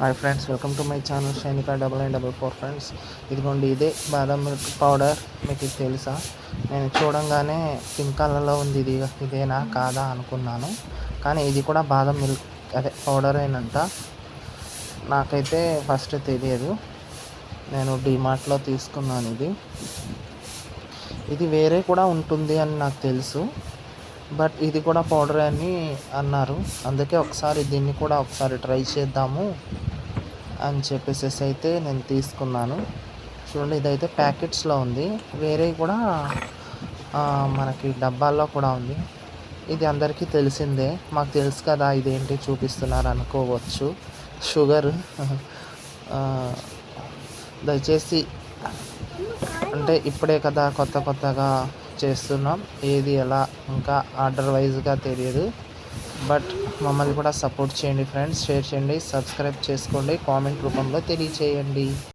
Hi friends, welcome to my channel Shainika 9944 friends. ఇదిగోండి, ఇదే బాదం మిల్క్ పౌడర్. మీకు ఇది తెలుసా? నేను చూడంగానే పింక్ కలర్లో ఉంది. ఇదేనా కాదా అనుకున్నాను, కానీ ఇది కూడా బాదం మిల్క్ అదే పౌడరేనంట. నాకైతే ఫస్ట్ తెలియదు. నేను డిమార్ట్లో తీసుకున్నాను. ఇది వేరే కూడా ఉంటుంది అని నాకు తెలుసు, బట్ ఇది కూడా పౌడర్ అని అన్నారు. అందుకే దీన్ని కూడా ఒకసారి ట్రై చేద్దాము అని చెప్పేసి అయితే నేను తీసుకున్నాను. చూడండి, ఇదైతే ప్యాకెట్స్లో ఉంది. వేరే కూడా మనకి డబ్బాల్లో కూడా ఉంది. ఇది అందరికీ తెలిసిందే. మాకు తెలుసు కదా, ఇదేంటి చూపిస్తున్నారు అనుకోవచ్చు. షుగర్. దయచేసి, అంటే ఇప్పుడే కదా కొత్తగా చేస్తున్నాం. ఏది ఎలా ఇంకా ఆర్డర్ వైజ్గా తెలియదు. బట్ మమ్మల్ని కూడా సపోర్ట్ చేయండి ఫ్రెండ్స్. షేర్ చేయండి, సబ్స్క్రైబ్ చేసుకోండి, కామెంట్ రూపంలో తెలియచేయండి.